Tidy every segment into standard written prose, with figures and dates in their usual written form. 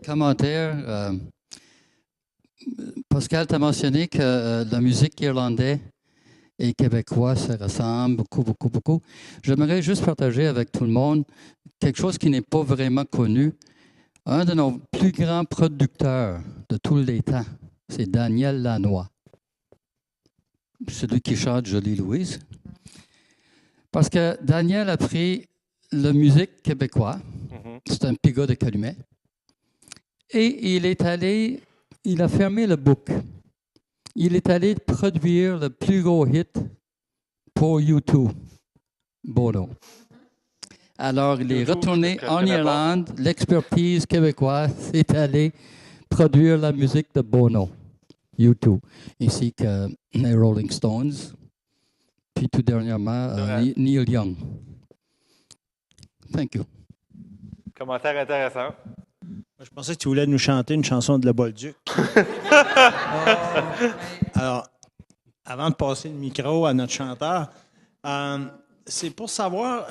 Commentaire. Pascal, tu as mentionné que la musique irlandaise et québécoise se ressemblent beaucoup, beaucoup, beaucoup. J'aimerais juste partager avec tout le monde quelque chose qui n'est pas vraiment connu. Un de nos plus grands producteurs de tous les temps, c'est Daniel Lanois, celui qui chante Jolie Louise. Parce que Daniel a pris la musique québécoise, c'est un petit gars de Calumet, et il a fermé le book. Il est allé produire le plus gros hit pour U2, Bono. Alors, il est retourné en Irlande, l'expertise québécoise est allée produire la musique de Bono, U2, ainsi que les Rolling Stones, puis tout dernièrement, Neil Young. Thank you. Commentaire intéressant. Je pensais que tu voulais nous chanter une chanson de Le Bolduc. Alors, avant de passer le micro à notre chanteur, c'est pour savoir,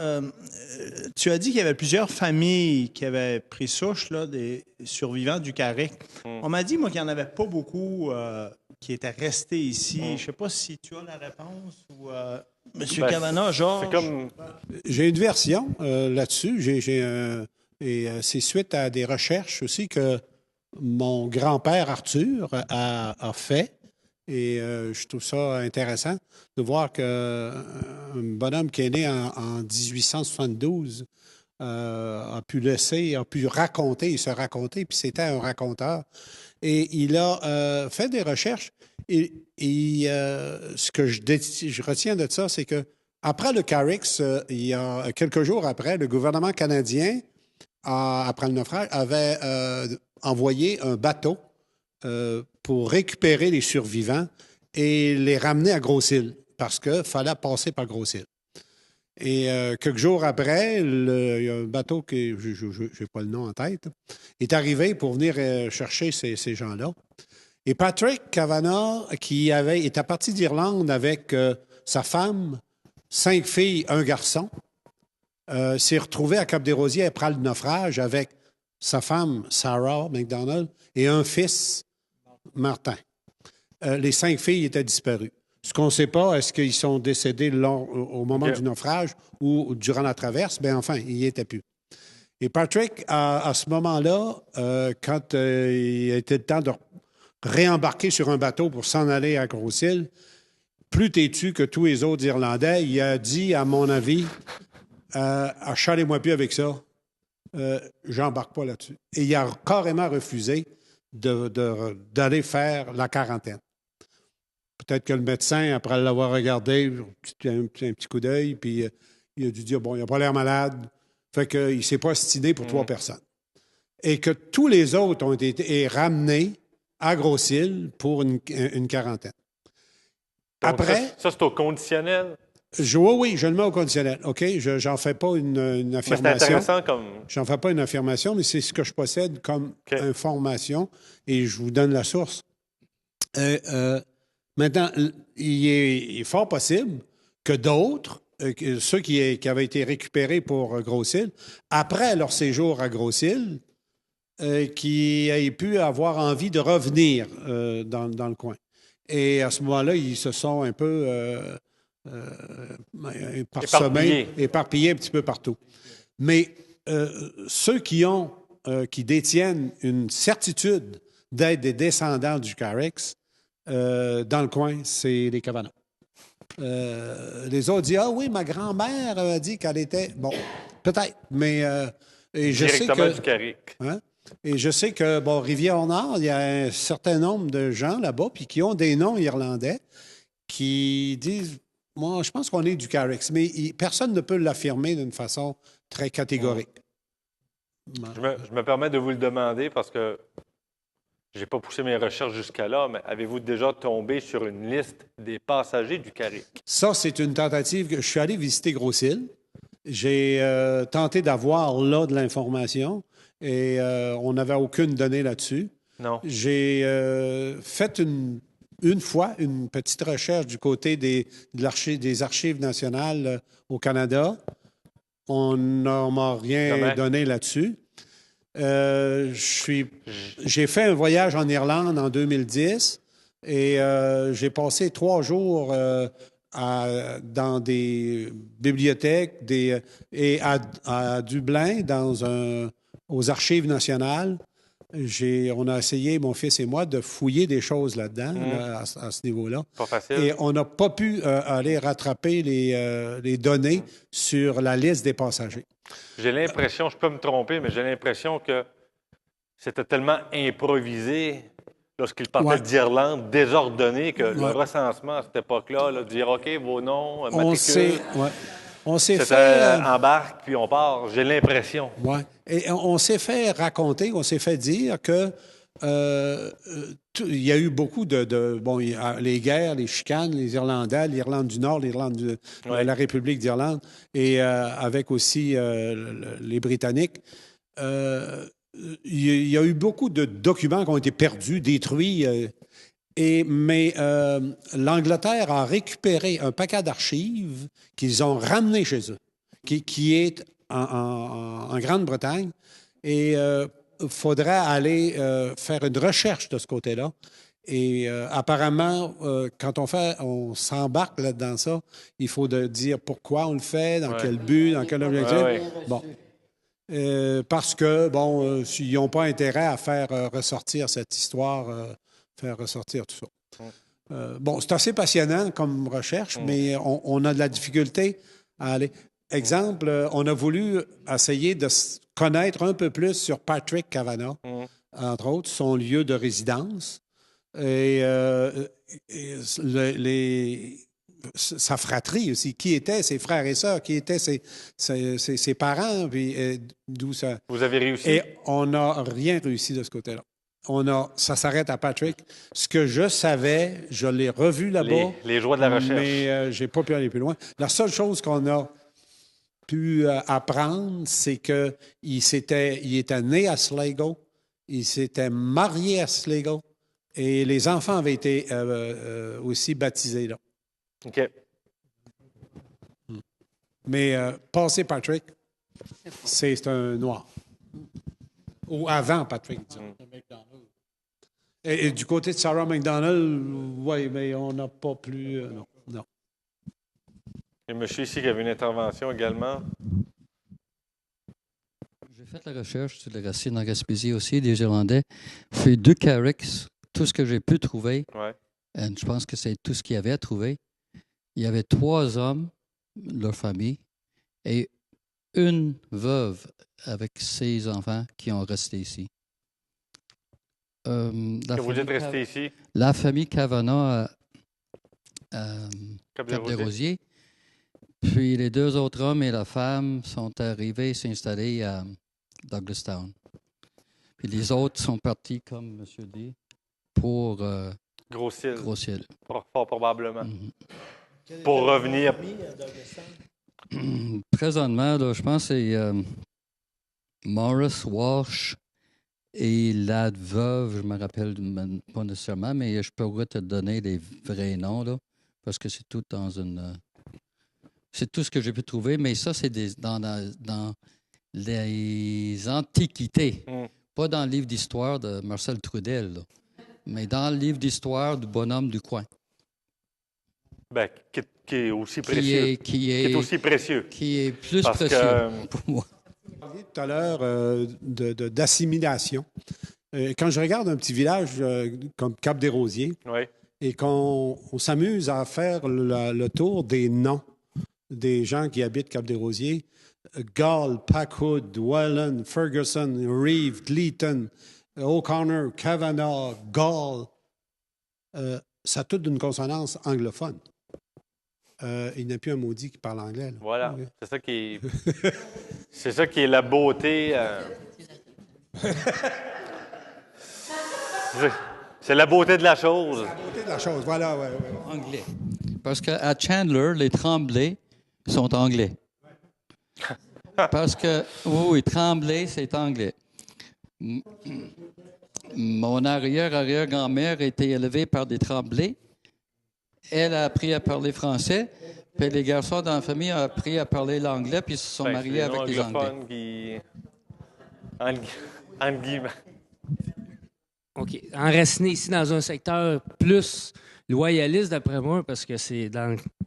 tu as dit qu'il y avait plusieurs familles qui avaient pris souche là, des survivants du Carrick. On m'a dit, moi, qu'il n'y en avait pas beaucoup qui étaient restés ici. Je ne sais pas si tu as la réponse ou... Monsieur Cavana, Georges? J'ai une version là-dessus. Et c'est suite à des recherches aussi que mon grand-père Arthur a fait. Et je trouve ça intéressant de voir qu'un bonhomme qui est né en 1872 a pu raconter et se raconter, puis c'était un raconteur. Et il a fait des recherches. Et ce que je retiens de ça, c'est que après le Carricks, il y a quelques jours après, le gouvernement canadien, après le naufrage, avait envoyé un bateau pour récupérer les survivants et les ramener à Grosse-Île, parce qu'il fallait passer par Grosse-Île. Et quelques jours après, il y a un bateau je n'ai pas le nom en tête, est arrivé pour venir chercher ces gens-là. Et Patrick Kavanagh, qui était parti d'Irlande avec sa femme, 5 filles, un garçon, s'est retrouvé à Cap-des-Rosiers après le naufrage avec sa femme, Sarah McDonald, et un fils, Martin. Les 5 filles étaient disparues. Ce qu'on ne sait pas, est-ce qu'ils sont décédés au moment du naufrage ou durant la traverse? Bien, enfin, il n'y était plus. Et Patrick, à ce moment-là, quand il était le temps de réembarquer sur un bateau pour s'en aller à Grosse-Île, plus têtu que tous les autres Irlandais, il a dit, à mon avis, achalez-moi plus avec ça, j'embarque pas là-dessus. Et il a carrément refusé d'aller faire la quarantaine. Peut-être que le médecin, après l'avoir regardé, un petit coup d'œil, puis il a dû dire, bon, il n'a pas l'air malade, fait qu'il ne s'est pas stiné pour 3 personnes. Et que tous les autres ont été ramenés à Grosse-Île pour une quarantaine. Donc, après... Ça, c'est au conditionnel? Oui, je le mets au conditionnel. OK? J'en fais pas une affirmation. Mais c'est intéressant comme... J'en fais pas une affirmation, mais c'est ce que je possède comme information et je vous donne la source. Maintenant, il est fort possible que d'autres, ceux qui avaient été récupérés pour Grosse-Île, après leur séjour à Grosse-Île, qui aient pu avoir envie de revenir dans le coin. Et à ce moment-là, ils se sont un peu éparpillés un petit peu partout. Mais ceux qui détiennent une certitude d'être des descendants du Carricks, dans le coin, c'est les Kavanagh. Les autres disent, ah oui, ma grand-mère a dit qu'elle était... Bon, peut-être, mais... et je sais que, du Carrick. Hein? Et je sais que, bon, Rivière-Nord, il y a un certain nombre de gens là-bas puis qui ont des noms irlandais qui disent, moi, je pense qu'on est du Carricks, mais personne ne peut l'affirmer d'une façon très catégorique. Je me permets de vous le demander parce que je n'ai pas poussé mes recherches jusqu'à là, mais avez-vous déjà tombé sur une liste des passagers du Carrick? Ça, c'est une tentative que je suis allé visiter Grosse-Île. J'ai tenté d'avoir là de l'information et on n'avait aucune donnée là-dessus. Non. J'ai fait une fois une petite recherche du côté des archives nationales au Canada. On ne m'a rien donné là-dessus. J'ai fait un voyage en Irlande en 2010 et j'ai passé 3 jours dans des bibliothèques et à Dublin, aux Archives nationales. On a essayé, mon fils et moi, de fouiller des choses là-dedans, là, à ce niveau-là. Pas facile. Et on n'a pas pu aller rattraper les données sur la liste des passagers. J'ai l'impression, je peux me tromper, mais j'ai l'impression que c'était tellement improvisé lorsqu'il partait d'Irlande, désordonné, que le recensement à cette époque-là, là, dire OK, vos noms, matricules. On s'est fait. Embarque, puis on part. J'ai l'impression. Oui. Et on s'est fait raconter, on s'est fait dire que il y a eu beaucoup les guerres, les chicanes, les Irlandais, l'Irlande du Nord, la République d'Irlande, et avec aussi les Britanniques. Il y a eu beaucoup de documents qui ont été perdus, détruits. Mais l'Angleterre a récupéré un paquet d'archives qu'ils ont ramené chez eux, qui est en Grande-Bretagne. Et il faudrait aller faire une recherche de ce côté-là. Et apparemment, quand on s'embarque là-dedans ça, il faut dire pourquoi on le fait, dans quel but, dans quel objectif. Bon. Parce que, ils n'ont pas intérêt à faire ressortir cette histoire, faire ressortir tout ça. C'est assez passionnant comme recherche, mais on a de la difficulté à aller. Exemple, on a voulu essayer de connaître un peu plus sur Patrick Kavanagh, entre autres, son lieu de résidence. Et sa fratrie aussi. Qui étaient ses frères et sœurs? Qui étaient ses parents? Puis, d'où ça... Vous avez réussi? Et on n'a rien réussi de ce côté-là. Ça s'arrête à Patrick. Ce que je savais, je l'ai revu là-bas. Les joies de la recherche. Mais je n'ai pas pu aller plus loin. La seule chose qu'on a pu apprendre, c'est qu'il était né à Sligo, il s'était marié à Sligo, et les enfants avaient été aussi baptisés là. OK. Mais passé Patrick, c'est un noir. Ou avant Patrick, disons. Et du côté de Sarah McDonald, oui, mais on n'a pas plus... non. Il y a un monsieur ici qui avait une intervention également. J'ai fait la recherche sur les racines en Gaspésie aussi, des Irlandais. Fait 2 Carricks, tout ce que j'ai pu trouver. Ouais. Et je pense que c'est tout ce qu'il y avait à trouver. Il y avait 3 hommes, leur famille, et une veuve avec ses enfants qui ont resté ici. Que vous dites rester ici? La famille Kavanagh à Cap-des-Rosiers. Puis les 2 autres hommes et la femme sont arrivés s'installer à Douglastown. Puis les autres sont partis, comme M. dit, pour Gros-Île. Fort probablement. Pour revenir. Présentement, là, je pense que c'est Morris Walsh et la veuve, je me rappelle pas nécessairement, mais je pourrais te donner les vrais noms, là, parce que c'est tout dans une... c'est tout ce que j'ai pu trouver, mais ça, c'est dans les antiquités. Pas dans le livre d'histoire de Marcel Trudel, là, mais dans le livre d'histoire du bonhomme du coin. Ben, qui est aussi précieux. Qui est aussi précieux. Qui est plus précieux pour moi. Vous parliez tout à l'heure d'assimilation. Quand je regarde un petit village comme Cap-des-Rosiers, et qu'on s'amuse à faire le tour des noms des gens qui habitent Cap-des-Rosiers, Gall, Packwood, Welland, Ferguson, Reeve, Gleaton, O'Connor, Kavanagh, Gall, ça a tout d'une consonance anglophone. Il n'y a plus un maudit qui parle anglais. Là. Voilà, c'est ça qui est la beauté. C'est la beauté de la chose. La beauté de la chose, voilà. Ouais. Anglais. Parce qu'à Chandler, les Tremblay sont anglais. Parce que, oui, Tremblay, c'est anglais. Mon arrière-grand-mère a été élevée par des Tremblay. Elle a appris à parler français, puis les garçons dans la famille ont appris à parler l'anglais, puis ils se sont mariés avec des Anglais. Entre guillemets. OK. Enraciné ici dans un secteur plus loyaliste, d'après moi, parce que ça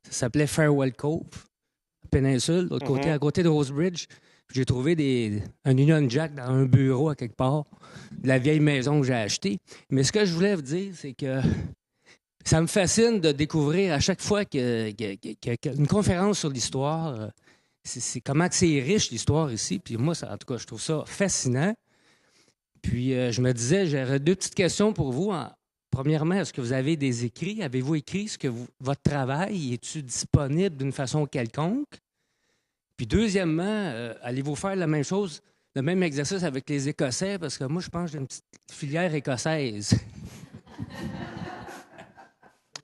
s'appelait Farewell Cove, péninsule, de l'autre côté, à côté de Rosebridge. J'ai trouvé un Union Jack dans un bureau à quelque part, de la vieille maison que j'ai achetée. Mais ce que je voulais vous dire, c'est que ça me fascine de découvrir à chaque fois qu'il y a une conférence sur l'histoire. C'est comment c'est riche, l'histoire ici. Puis moi, en tout cas, je trouve ça fascinant. Puis je me disais, j'aurais 2 petites questions pour vous. Premièrement, est-ce que vous avez des écrits? Avez-vous écrit votre travail? Est-il disponible d'une façon quelconque? Puis deuxièmement, allez-vous faire la même chose, le même exercice avec les Écossais? Parce que moi, je pense que j'ai une petite filière écossaise.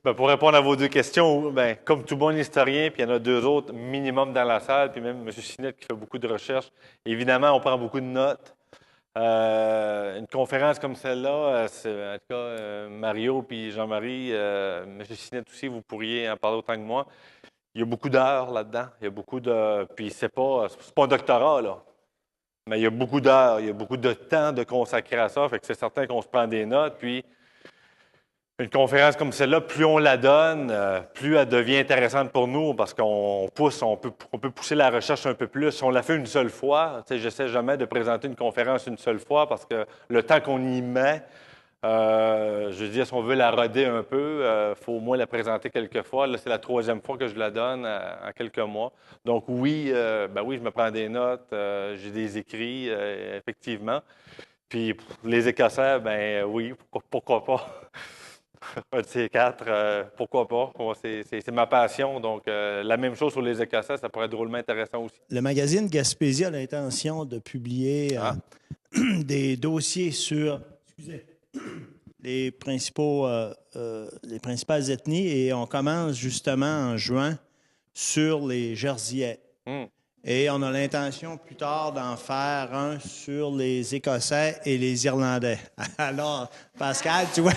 Ben, pour répondre à vos 2 questions, ben, comme tout bon historien, puis il y en a 2 autres minimum dans la salle, puis même M. Sinette qui fait beaucoup de recherches, évidemment, on prend beaucoup de notes. Une conférence comme celle-là, en tout cas, Mario puis Jean-Marie, M. Sinette aussi, vous pourriez en parler autant que moi. Il y a beaucoup d'heures là-dedans. Il y a beaucoup de. Puis c'est pas un doctorat, là. Mais il y a beaucoup d'heures, il y a beaucoup de temps de consacrer à ça. Fait que c'est certain qu'on se prend des notes. Puis une conférence comme celle-là, plus on la donne, plus elle devient intéressante pour nous parce qu'on peut pousser la recherche un peu plus. Si on la fait une seule fois, j'essaie jamais de présenter une conférence une seule fois parce que le temps qu'on y met, je veux dire, si on veut la roder un peu, il faut au moins la présenter quelques fois. Là, c'est la 3e fois que je la donne en quelques mois. Donc oui, oui, je me prends des notes, j'ai des écrits, effectivement. Puis les Écossais, oui, pourquoi pas. Un de ces 4, pourquoi pas? C'est ma passion. Donc, la même chose sur les Écossais, ça pourrait être drôlement intéressant aussi. Le magazine Gaspésie a l'intention de publier des dossiers sur les principales ethnies et on commence justement en juin sur les Jerseyais. Et on a l'intention plus tard d'en faire un sur les Écossais et les Irlandais. Alors, Pascal, tu vois,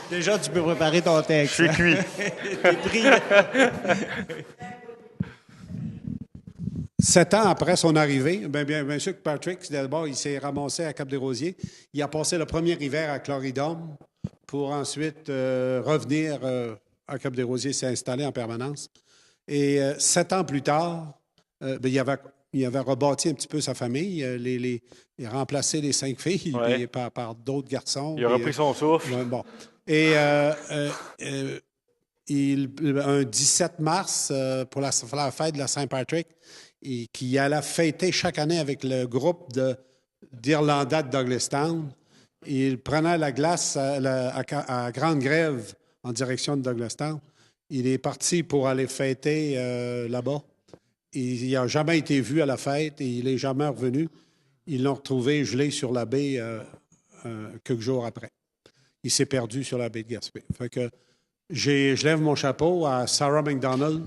déjà, tu peux préparer ton texte. Je suis cuit. T'es pris. 7 ans après son arrivée, bien sûr que Patrick, d'abord, il s'est ramassé à Cap-des-Rosiers. Il a passé le premier hiver à Cloridum pour ensuite revenir à Cap-des-Rosiers, s'est installé en permanence. Et 7 ans plus tard, il avait rebâti un petit peu sa famille. Il a remplacé les 5 filles par d'autres garçons. Il a repris son souffle. Bon. Et un 17 mars, pour la fête de la Saint-Patrick, qui allait fêter chaque année avec le groupe d'Irlandais de Douglastown, il prenait la glace à Grande Grève en direction de Douglastown. Il est parti pour aller fêter là-bas. Il n'a jamais été vu à la fête et il n'est jamais revenu. Ils l'ont retrouvé gelé sur la baie quelques jours après. Il s'est perdu sur la baie de Gaspé. Fait que je lève mon chapeau à Sarah McDonald,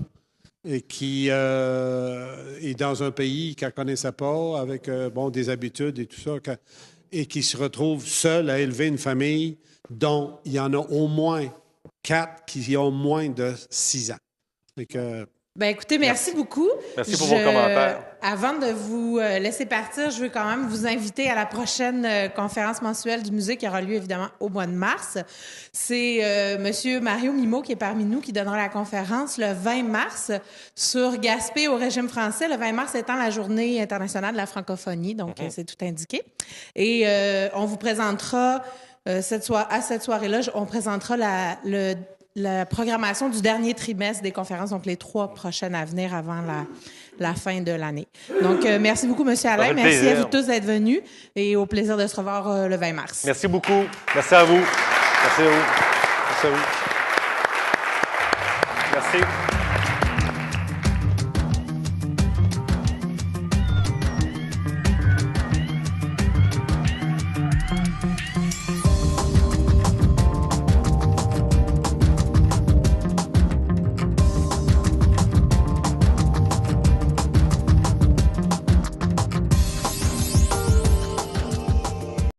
qui est dans un pays qu'elle ne connaissait pas, avec des habitudes et tout ça, et qui se retrouve seule à élever une famille dont il y en a au moins 4 qui ont moins de 6 ans. Fait que, écoutez, merci beaucoup. Merci pour vos commentaires. Avant de vous laisser partir, je veux quand même vous inviter à la prochaine conférence mensuelle du musée qui aura lieu évidemment au mois de mars. C'est Monsieur Mario Mimo qui est parmi nous qui donnera la conférence le 20 mars sur Gaspé au régime français. Le 20 mars étant la journée internationale de la francophonie, donc c'est tout indiqué. Et on vous présentera à cette soirée-là, on présentera la programmation du dernier trimestre des conférences, donc les 3 prochaines à venir avant la fin de l'année. Donc, merci beaucoup, M. Alain. Merci à vous tous d'être venus et au plaisir de se revoir le 20 mars. Merci beaucoup. Merci à vous. Merci à vous. Merci à vous. Merci.